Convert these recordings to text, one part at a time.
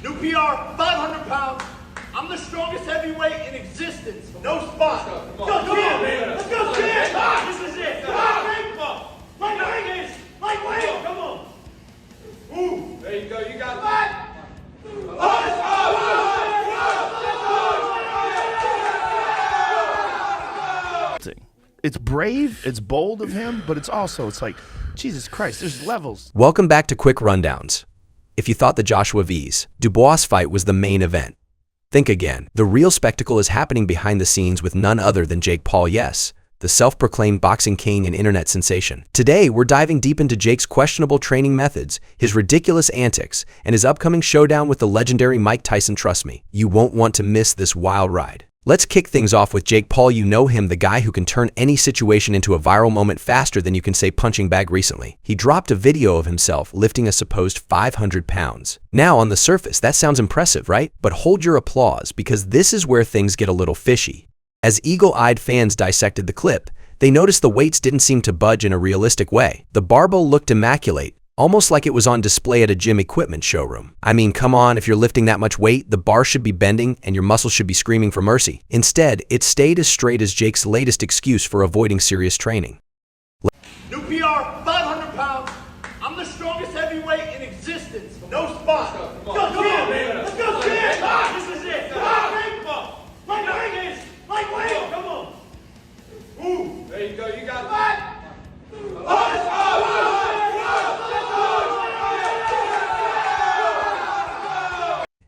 New PR, 500 pounds. I'm the strongest heavyweight in existence. No spot. Let's go, champ! Let's go, champ! This is it. Come on, lightweight! Lightweight! Come on. Ooh. There you go. You got that. It's brave, it's bold of him, but it's like, Jesus Christ, there's levels. Welcome back to Quick Rundowns. If you thought the Joshua V's Dubois fight was the main event, think again. The real spectacle is happening behind the scenes with none other than Jake Paul, yes, the self-proclaimed boxing king and internet sensation. Today, we're diving deep into Jake's questionable training methods, his ridiculous antics, and his upcoming showdown with the legendary Mike Tyson. Trust me, you won't want to miss this wild ride. Let's kick things off with Jake Paul. You know him, the guy who can turn any situation into a viral moment faster than you can say punching bag. Recently, he dropped a video of himself lifting a supposed 500 pounds. Now, on the surface, that sounds impressive, right? But hold your applause, because this is where things get a little fishy. As eagle-eyed fans dissected the clip, they noticed the weights didn't seem to budge in a realistic way. The barbell looked immaculate, almost like it was on display at a gym equipment showroom. I mean, come on, if you're lifting that much weight, the bar should be bending and your muscles should be screaming for mercy. Instead, it stayed as straight as Jake's latest excuse for avoiding serious training. New PR, 500 pounds. I'm the strongest heavyweight in existence. No spot. Let's go, champ! Let's go, champ! This is it. Lightweight! Come on. Ooh. There you go. You got that.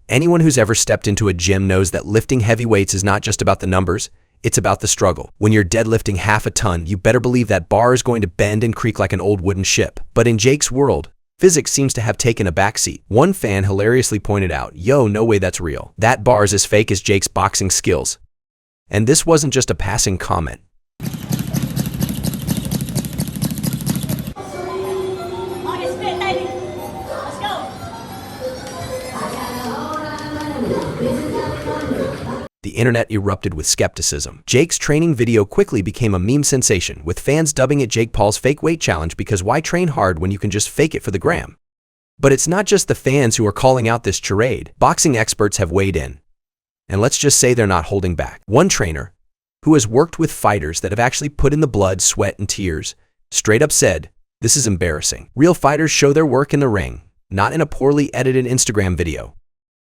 Anyone who's ever stepped into a gym knows that lifting heavy weights is not just about the numbers, it's about the struggle. When you're deadlifting half a ton, you better believe that bar is going to bend and creak like an old wooden ship. But in Jake's world, physics seems to have taken a backseat. One fan hilariously pointed out, "Yo, no way that's real. That bar is as fake as Jake's boxing skills." And this wasn't just a passing comment. The internet erupted with skepticism. Jake's training video quickly became a meme sensation, with fans dubbing it Jake Paul's fake weight challenge, because why train hard when you can just fake it for the gram? But it's not just the fans who are calling out this charade. Boxing experts have weighed in. And let's just say they're not holding back. One trainer, who has worked with fighters that have actually put in the blood, sweat, and tears, straight up said, "This is embarrassing. Real fighters show their work in the ring, not in a poorly edited Instagram video."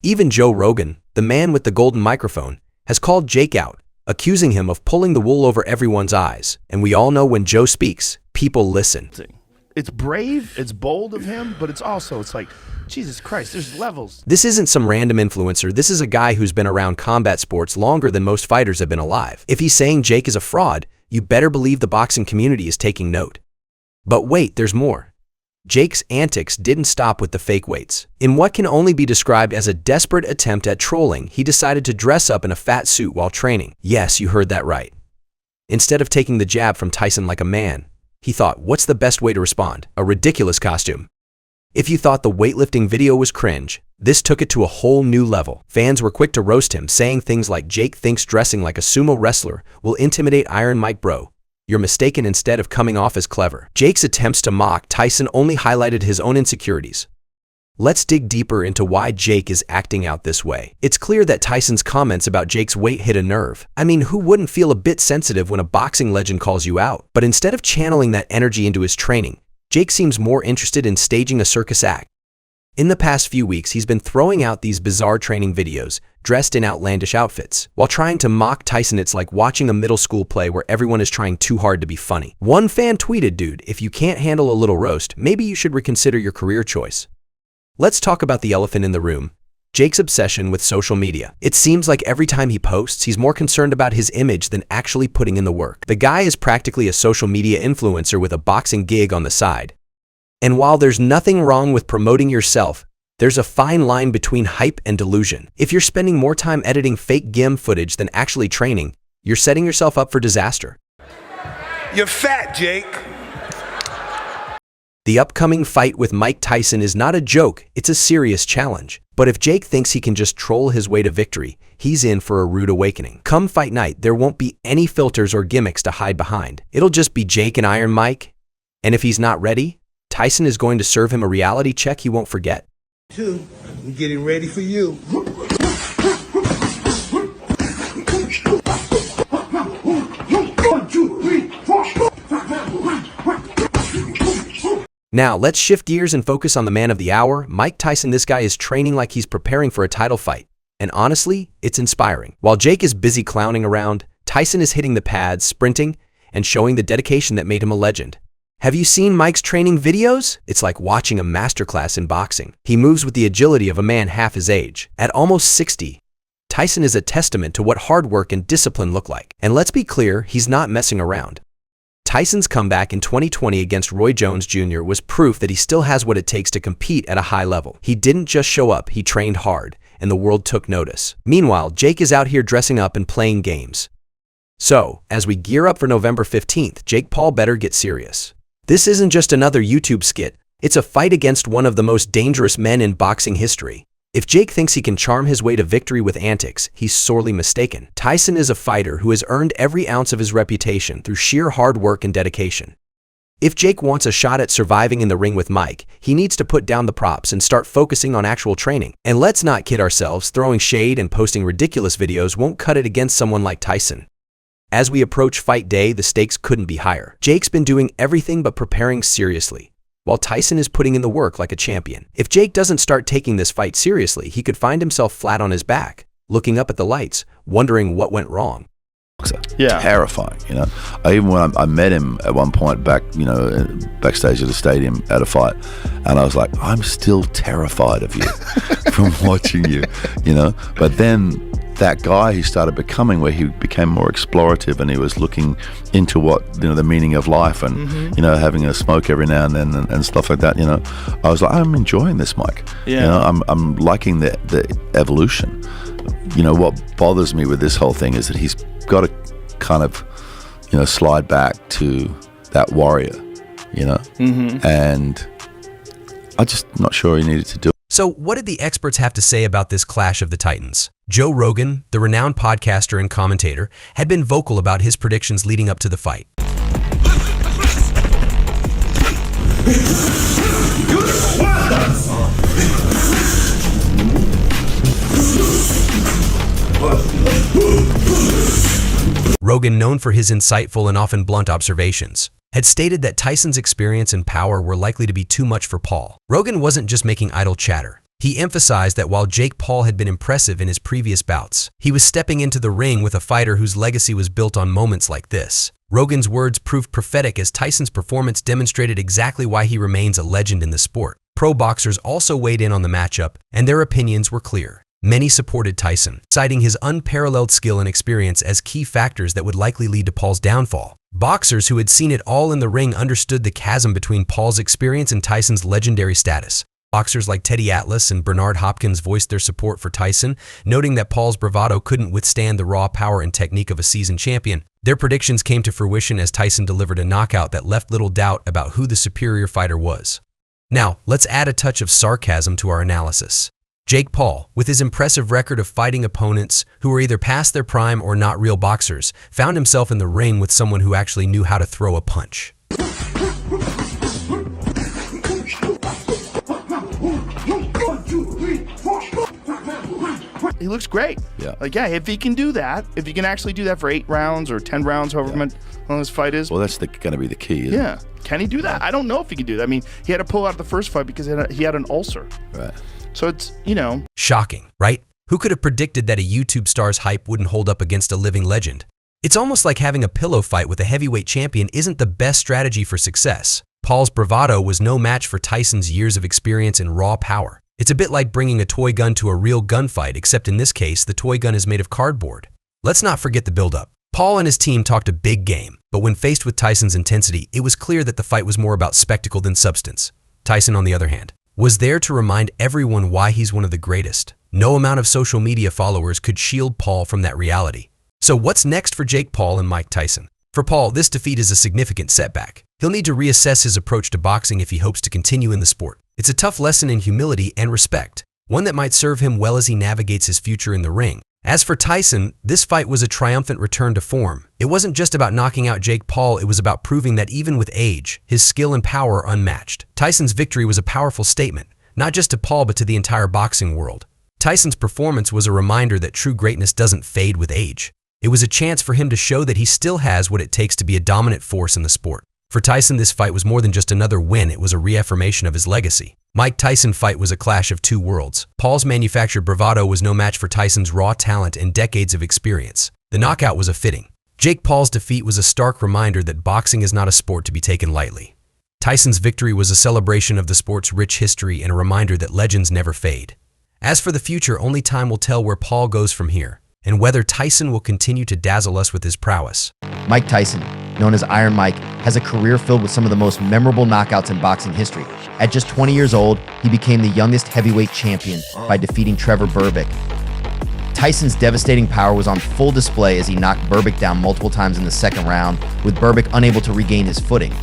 Even Joe Rogan, the man with the golden microphone, has called Jake out, accusing him of pulling the wool over everyone's eyes. And we all know when Joe speaks, people listen. It's brave, it's bold of him, but it's like, Jesus Christ, there's levels. This isn't some random influencer. This is a guy who's been around combat sports longer than most fighters have been alive. If he's saying Jake is a fraud, you better believe the boxing community is taking note. But wait, there's more. Jake's antics didn't stop with the fake weights. In what can only be described as a desperate attempt at trolling, he decided to dress up in a fat suit while training. Yes, you heard that right. Instead of taking the jab from Tyson like a man, he thought, what's the best way to respond? A ridiculous costume. If you thought the weightlifting video was cringe, this took it to a whole new level. Fans were quick to roast him, saying things like, "Jake thinks dressing like a sumo wrestler will intimidate Iron Mike, bro. You're mistaken," instead of coming off as clever. Jake's attempts to mock Tyson only highlighted his own insecurities. Let's dig deeper into why Jake is acting out this way. It's clear that Tyson's comments about Jake's weight hit a nerve. I mean, who wouldn't feel a bit sensitive when a boxing legend calls you out? But instead of channeling that energy into his training, Jake seems more interested in staging a circus act. In the past few weeks, he's been throwing out these bizarre training videos, dressed in outlandish outfits. While trying to mock Tyson, it's like watching a middle school play where everyone is trying too hard to be funny. One fan tweeted, "Dude, if you can't handle a little roast, maybe you should reconsider your career choice." Let's talk about the elephant in the room, Jake's obsession with social media. It seems like every time he posts, he's more concerned about his image than actually putting in the work. The guy is practically a social media influencer with a boxing gig on the side. And while there's nothing wrong with promoting yourself, there's a fine line between hype and delusion. If you're spending more time editing fake gym footage than actually training, you're setting yourself up for disaster. You're fat, Jake. The upcoming fight with Mike Tyson is not a joke, it's a serious challenge. But if Jake thinks he can just troll his way to victory, he's in for a rude awakening. Come fight night, there won't be any filters or gimmicks to hide behind. It'll just be Jake and Iron Mike. And if he's not ready, Tyson is going to serve him a reality check he won't forget. 2, I'm getting ready for you. Now, let's shift gears and focus on the man of the hour, Mike Tyson. This guy is training like he's preparing for a title fight. And honestly, it's inspiring. While Jake is busy clowning around, Tyson is hitting the pads, sprinting, and showing the dedication that made him a legend. Have you seen Mike's training videos? It's like watching a masterclass in boxing. He moves with the agility of a man half his age. At almost 60, Tyson is a testament to what hard work and discipline look like. And let's be clear, he's not messing around. Tyson's comeback in 2020 against Roy Jones Jr. was proof that he still has what it takes to compete at a high level. He didn't just show up, he trained hard, and the world took notice. Meanwhile, Jake is out here dressing up and playing games. So, as we gear up for November 15th, Jake Paul better get serious. This isn't just another YouTube skit, it's a fight against one of the most dangerous men in boxing history. If Jake thinks he can charm his way to victory with antics, he's sorely mistaken. Tyson is a fighter who has earned every ounce of his reputation through sheer hard work and dedication. If Jake wants a shot at surviving in the ring with Mike, he needs to put down the props and start focusing on actual training. And let's not kid ourselves, throwing shade and posting ridiculous videos won't cut it against someone like Tyson. As we approach fight day, the stakes couldn't be higher. Jake's been doing everything but preparing seriously, while Tyson is putting in the work like a champion. If Jake doesn't start taking this fight seriously, he could find himself flat on his back, looking up at the lights, wondering what went wrong. Yeah. Terrifying, you know. Even when I met him at one point backstage at the stadium at a fight, and I was like, I'm still terrified of you from watching you, you know. But then that guy he started becoming, where he became more explorative and he was looking into what, you know, the meaning of life and, you know, having a smoke every now and then and stuff like that, you know. I was like, I'm enjoying this, Mike. Yeah. You know, I'm liking the evolution. You know, what bothers me with this whole thing is that he's got to kind of, you know, slide back to that warrior, you know, and I'm just not sure he needed to do it. So what did the experts have to say about this clash of the titans? Joe Rogan, the renowned podcaster and commentator, had been vocal about his predictions leading up to the fight. Rogan, known for his insightful and often blunt observations, had stated that Tyson's experience and power were likely to be too much for Paul. Rogan wasn't just making idle chatter. He emphasized that while Jake Paul had been impressive in his previous bouts, he was stepping into the ring with a fighter whose legacy was built on moments like this. Rogan's words proved prophetic as Tyson's performance demonstrated exactly why he remains a legend in the sport. Pro boxers also weighed in on the matchup, and their opinions were clear. Many supported Tyson, citing his unparalleled skill and experience as key factors that would likely lead to Paul's downfall. Boxers who had seen it all in the ring understood the chasm between Paul's experience and Tyson's legendary status. Boxers like Teddy Atlas and Bernard Hopkins voiced their support for Tyson, noting that Paul's bravado couldn't withstand the raw power and technique of a seasoned champion. Their predictions came to fruition as Tyson delivered a knockout that left little doubt about who the superior fighter was. Now, let's add a touch of sarcasm to our analysis. Jake Paul, with his impressive record of fighting opponents who were either past their prime or not real boxers, found himself in the ring with someone who actually knew how to throw a punch. He looks great. Yeah. Like, yeah, if he can do that, if he can actually do that for 8 rounds or 10 rounds, however long this fight is. Well, that's going to be the key, isn't Yeah. Can he do that? I don't know if he can do that. I mean, he had to pull out the first fight because he had an ulcer. it? Right. So it's, you know. Shocking, right? Who could have predicted that a YouTube star's hype wouldn't hold up against a living legend? It's almost like having a pillow fight with a heavyweight champion isn't the best strategy for success. Paul's bravado was no match for Tyson's years of experience and raw power. It's a bit like bringing a toy gun to a real gunfight, except in this case, the toy gun is made of cardboard. Let's not forget the build-up. Paul and his team talked a big game, but when faced with Tyson's intensity, it was clear that the fight was more about spectacle than substance. Tyson, on the other hand, was there to remind everyone why he's one of the greatest. No amount of social media followers could shield Paul from that reality. So what's next for Jake Paul and Mike Tyson? For Paul, this defeat is a significant setback. He'll need to reassess his approach to boxing if he hopes to continue in the sport. It's a tough lesson in humility and respect, one that might serve him well as he navigates his future in the ring. As for Tyson, this fight was a triumphant return to form. It wasn't just about knocking out Jake Paul, it was about proving that even with age, his skill and power are unmatched. Tyson's victory was a powerful statement, not just to Paul but to the entire boxing world. Tyson's performance was a reminder that true greatness doesn't fade with age. It was a chance for him to show that he still has what it takes to be a dominant force in the sport. For Tyson, this fight was more than just another win, it was a reaffirmation of his legacy. Mike Tyson fight was a clash of two worlds. Paul's manufactured bravado was no match for Tyson's raw talent and decades of experience. The knockout was a fitting. Jake Paul's defeat was a stark reminder that boxing is not a sport to be taken lightly. Tyson's victory was a celebration of the sport's rich history and a reminder that legends never fade. As for the future, only time will tell where Paul goes from here, and whether Tyson will continue to dazzle us with his prowess. Mike Tyson, known as Iron Mike, has a career filled with some of the most memorable knockouts in boxing history. At just 20 years old, he became the youngest heavyweight champion by defeating Trevor Berbick. Tyson's devastating power was on full display as he knocked Berbick down multiple times in the second round, with Berbick unable to regain his footing.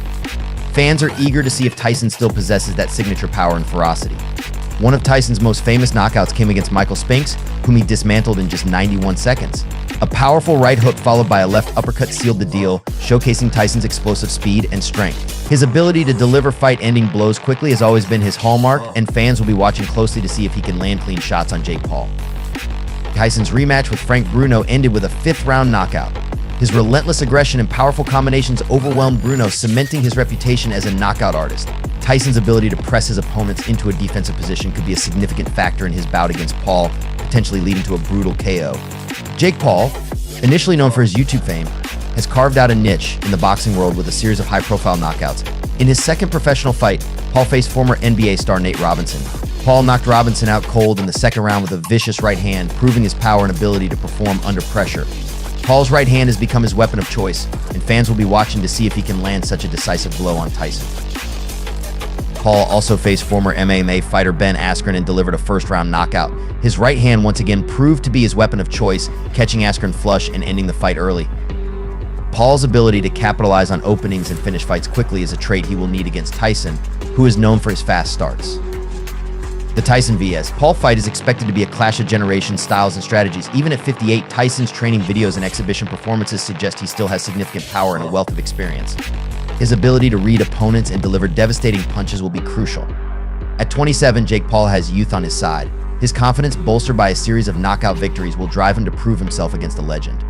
Fans are eager to see if Tyson still possesses that signature power and ferocity. One of Tyson's most famous knockouts came against Michael Spinks, whom he dismantled in just 91 seconds. A powerful right hook followed by a left uppercut sealed the deal, showcasing Tyson's explosive speed and strength. His ability to deliver fight-ending blows quickly has always been his hallmark, and fans will be watching closely to see if he can land clean shots on Jake Paul. Tyson's rematch with Frank Bruno ended with a fifth-round knockout. His relentless aggression and powerful combinations overwhelmed Bruno, cementing his reputation as a knockout artist. Tyson's ability to press his opponents into a defensive position could be a significant factor in his bout against Paul, potentially leading to a brutal KO. Jake Paul, initially known for his YouTube fame, has carved out a niche in the boxing world with a series of high-profile knockouts. In his second professional fight, Paul faced former NBA star Nate Robinson. Paul knocked Robinson out cold in the second round with a vicious right hand, proving his power and ability to perform under pressure. Paul's right hand has become his weapon of choice, and fans will be watching to see if he can land such a decisive blow on Tyson. Paul also faced former MMA fighter Ben Askren and delivered a first-round knockout. His right hand once again proved to be his weapon of choice, catching Askren flush and ending the fight early. Paul's ability to capitalize on openings and finish fights quickly is a trait he will need against Tyson, who is known for his fast starts. The Tyson vs. Paul fight is expected to be a clash of generations, styles, and strategies. Even at 58, Tyson's training videos and exhibition performances suggest he still has significant power and a wealth of experience. His ability to read opponents and deliver devastating punches will be crucial. At 27, Jake Paul has youth on his side. His confidence, bolstered by a series of knockout victories, will drive him to prove himself against a legend.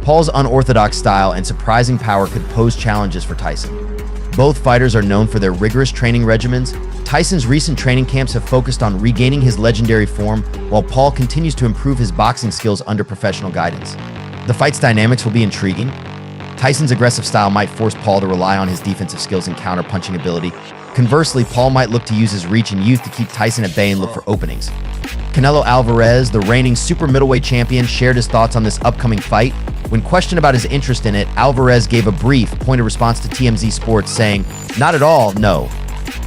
Paul's unorthodox style and surprising power could pose challenges for Tyson. Both fighters are known for their rigorous training regimens. Tyson's recent training camps have focused on regaining his legendary form, while Paul continues to improve his boxing skills under professional guidance. The fight's dynamics will be intriguing. Tyson's aggressive style might force Paul to rely on his defensive skills and counter-punching ability. Conversely, Paul might look to use his reach and youth to keep Tyson at bay and look for openings. Canelo Alvarez, the reigning super middleweight champion, shared his thoughts on this upcoming fight. When questioned about his interest in it, Alvarez gave a brief, pointed response to TMZ Sports saying, "Not at all, no."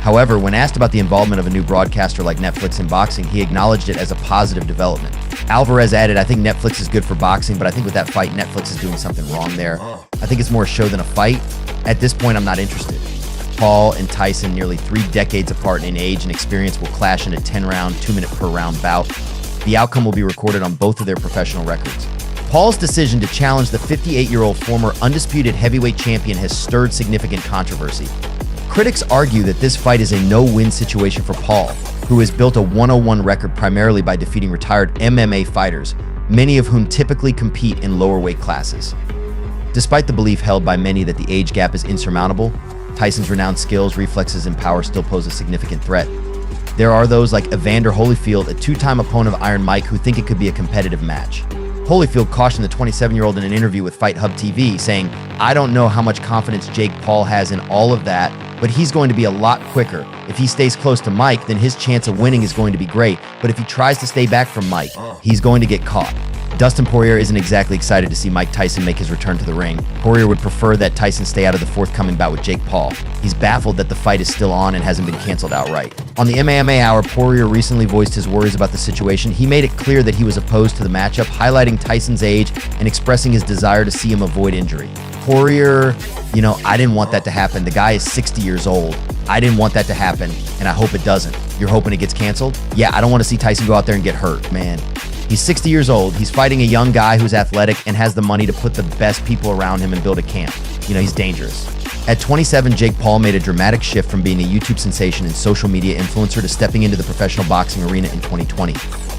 However, when asked about the involvement of a new broadcaster like Netflix in boxing, he acknowledged it as a positive development. Alvarez added, "I think Netflix is good for boxing, but I think with that fight, Netflix is doing something wrong there. I think it's more a show than a fight. At this point, I'm not interested." Paul and Tyson, nearly 3 decades apart in age and experience, will clash in a 10-round, 2-minute per round bout. The outcome will be recorded on both of their professional records. Paul's decision to challenge the 58-year-old former undisputed heavyweight champion has stirred significant controversy. Critics argue that this fight is a no-win situation for Paul, who has built a 101 record primarily by defeating retired MMA fighters, many of whom typically compete in lower weight classes. Despite the belief held by many that the age gap is insurmountable, Tyson's renowned skills, reflexes, and power still pose a significant threat. There are those like Evander Holyfield, a 2-time opponent of Iron Mike, who think it could be a competitive match. Holyfield cautioned the 27-year-old in an interview with Fight Hub TV, saying, "I don't know how much confidence Jake Paul has in all of that, but he's going to be a lot quicker. If he stays close to Mike, then his chance of winning is going to be great, but if he tries to stay back from Mike, he's going to get caught." Dustin Poirier isn't exactly excited to see Mike Tyson make his return to the ring. Poirier would prefer that Tyson stay out of the forthcoming bout with Jake Paul. He's baffled that the fight is still on and hasn't been canceled outright. On the MMA Hour, Poirier recently voiced his worries about the situation. He made it clear that he was opposed to the matchup, highlighting Tyson's age and expressing his desire to see him avoid injury. Poirier, I didn't want that to happen. The guy is 60 years old. I didn't want that to happen, and I hope it doesn't. You're hoping it gets canceled? Yeah, I don't want to see Tyson go out there and get hurt, man. He's 60 years old. He's fighting a young guy who's athletic and has the money to put the best people around him and build a camp. He's dangerous. At 27, Jake Paul made a dramatic shift from being a YouTube sensation and social media influencer to stepping into the professional boxing arena in 2020.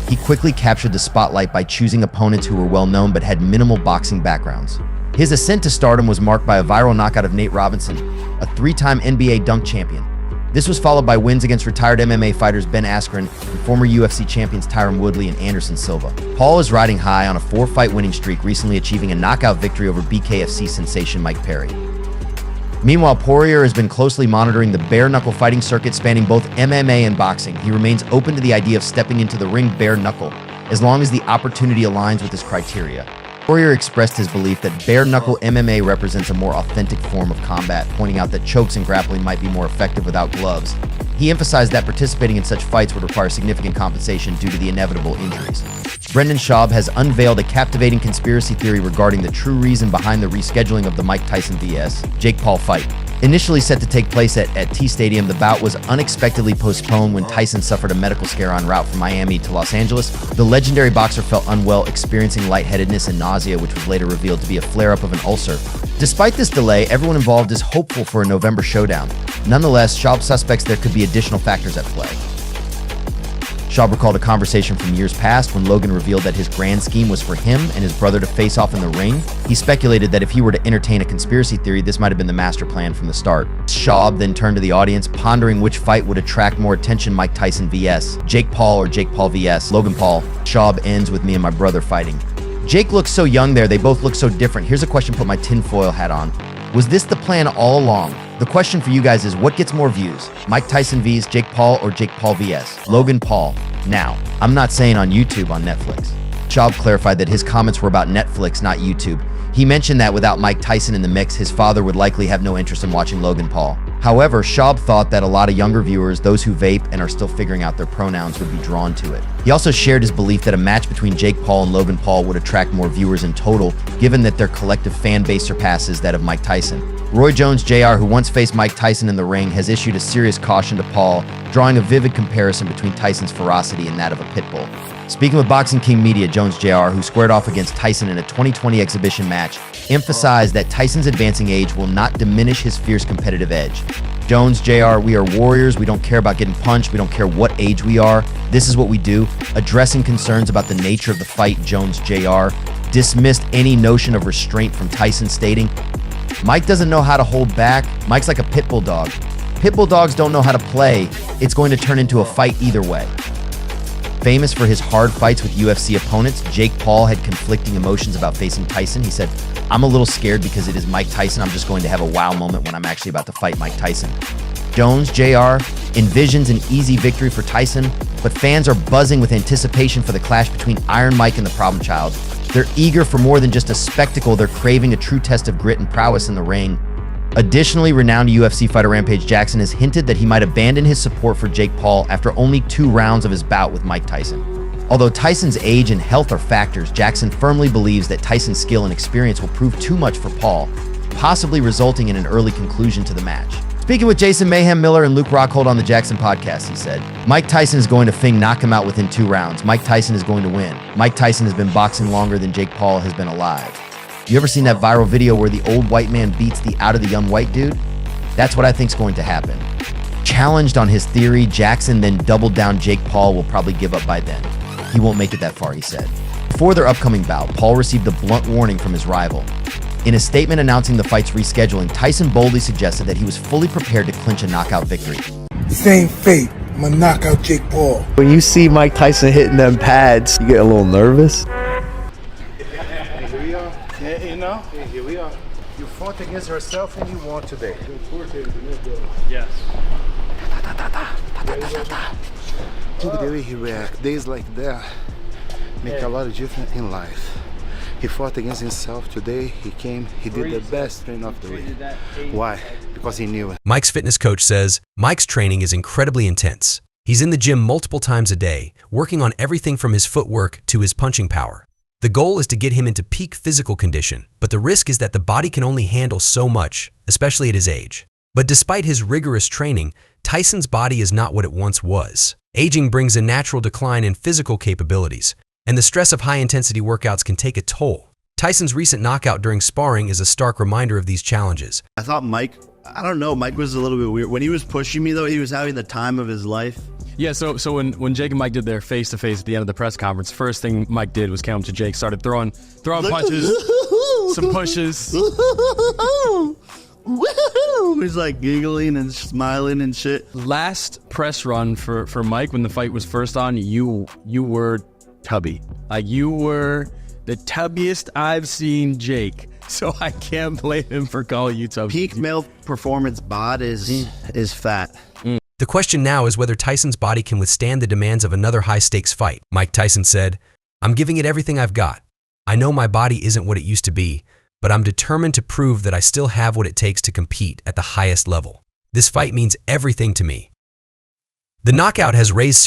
He quickly captured the spotlight by choosing opponents who were well-known but had minimal boxing backgrounds. His ascent to stardom was marked by a viral knockout of Nate Robinson, a 3-time NBA dunk champion. This was followed by wins against retired MMA fighters Ben Askren and former UFC champions Tyron Woodley and Anderson Silva. Paul is riding high on a 4-fight winning streak, recently achieving a knockout victory over BKFC sensation Mike Perry. Meanwhile, Poirier has been closely monitoring the bare-knuckle fighting circuit spanning both MMA and boxing. He remains open to the idea of stepping into the ring bare-knuckle, as long as the opportunity aligns with his criteria. Poirier expressed his belief that bare-knuckle MMA represents a more authentic form of combat, pointing out that chokes and grappling might be more effective without gloves. He emphasized that participating in such fights would require significant compensation due to the inevitable injuries. Brendan Schaub has unveiled a captivating conspiracy theory regarding the true reason behind the rescheduling of the Mike Tyson vs. Jake Paul fight. Initially set to take place at T Stadium, the bout was unexpectedly postponed when Tyson suffered a medical scare en route from Miami to Los Angeles. The legendary boxer felt unwell, experiencing lightheadedness and nausea, which was later revealed to be a flare-up of an ulcer. Despite this delay, everyone involved is hopeful for a November showdown. Nonetheless, Schaub suspects there could be additional factors at play. Schaub recalled a conversation from years past when Logan revealed that his grand scheme was for him and his brother to face off in the ring. He speculated that if he were to entertain a conspiracy theory, this might have been the master plan from the start. Schaub then turned to the audience, pondering which fight would attract more attention: Mike Tyson vs. Jake Paul or Jake Paul vs. Logan Paul. Schaub ends with me and my brother fighting. Jake looks so young there, they both look so different. Here's a question, put my tinfoil hat on. Was this the plan all along? The question for you guys is, what gets more views? Mike Tyson vs. Jake Paul or Jake Paul vs. Logan Paul? Now, I'm not saying on YouTube, on Netflix. Schaub clarified that his comments were about Netflix, not YouTube. He mentioned that without Mike Tyson in the mix, his father would likely have no interest in watching Logan Paul. However, Schaub thought that a lot of younger viewers, those who vape and are still figuring out their pronouns, would be drawn to it. He also shared his belief that a match between Jake Paul and Logan Paul would attract more viewers in total, given that their collective fan base surpasses that of Mike Tyson. Roy Jones Jr., who once faced Mike Tyson in the ring, has issued a serious caution to Paul, drawing a vivid comparison between Tyson's ferocity and that of a pit bull. Speaking with Boxing King Media, Jones Jr., who squared off against Tyson in a 2020 exhibition match, emphasized that Tyson's advancing age will not diminish his fierce competitive edge. Jones Jr., we are warriors. We don't care about getting punched. We don't care what age we are. This is what we do. Addressing concerns about the nature of the fight, Jones Jr. dismissed any notion of restraint from Tyson, stating, "Mike doesn't know how to hold back. Mike's like a pit bull dog. Pit bull dogs don't know how to play. It's going to turn into a fight either way." Famous for his hard fights with UFC opponents, Jake Paul had conflicting emotions about facing Tyson. He said, "I'm a little scared because it is Mike Tyson. I'm just going to have a wow moment when I'm actually about to fight Mike Tyson." Jones Jr. envisions an easy victory for Tyson, but fans are buzzing with anticipation for the clash between Iron Mike and the Problem Child. They're eager for more than just a spectacle. They're craving a true test of grit and prowess in the ring. Additionally, renowned UFC fighter Rampage Jackson has hinted that he might abandon his support for Jake Paul after only 2 rounds of his bout with Mike Tyson. Although Tyson's age and health are factors, Jackson firmly believes that Tyson's skill and experience will prove too much for Paul, possibly resulting in an early conclusion to the match. Speaking with Jason Mayhem Miller and Luke Rockhold on the Jackson podcast, he said, "Mike Tyson is going to knock him out within 2 rounds. Mike Tyson is going to win. Mike Tyson has been boxing longer than Jake Paul has been alive." You ever seen that viral video where the old white man beats the out of the young white dude? That's what I think's going to happen. Challenged on his theory, Jackson then doubled down Jake Paul will probably give up by then. He won't make it that far, he said. Before their upcoming bout, Paul received a blunt warning from his rival. In a statement announcing the fight's rescheduling, Tyson boldly suggested that he was fully prepared to clinch a knockout victory. Same fate. I'm gonna knock out Jake Paul. When you see Mike Tyson hitting them pads, you get a little nervous. Here we are. Yeah, you know, here we are. You fought against yourself and you won today. Yes. Look the way he reacts. Days like that make a lot of difference in life. He fought against himself today. He came, he did the best training of the week. Why? Because he knew it. Mike's fitness coach says Mike's training is incredibly intense. He's in the gym multiple times a day, working on everything from his footwork to his punching power. The goal is to get him into peak physical condition, but the risk is that the body can only handle so much, especially at his age. But despite his rigorous training, Tyson's body is not what it once was. Aging brings a natural decline in physical capabilities, and the stress of high-intensity workouts can take a toll. Tyson's recent knockout during sparring is a stark reminder of these challenges. I thought Mike I don't know. Mike was a little bit weird. When he was pushing me, though, he was having the time of his life. Yeah, so when Jake and Mike did their face-to-face at the end of the press conference, first thing Mike did was come up to Jake, started throwing punches, some pushes. He's like giggling and smiling and shit. Last press run for Mike when the fight was first on, you were tubby. Like, you were the tubbiest I've seen Jake. So I can't blame him for calling you tubby. Peak male performance bod is fat. The question now is whether Tyson's body can withstand the demands of another high-stakes fight. Mike Tyson said, "I'm giving it everything I've got. I know my body isn't what it used to be, but I'm determined to prove that I still have what it takes to compete at the highest level. This fight means everything to me." The knockout has raised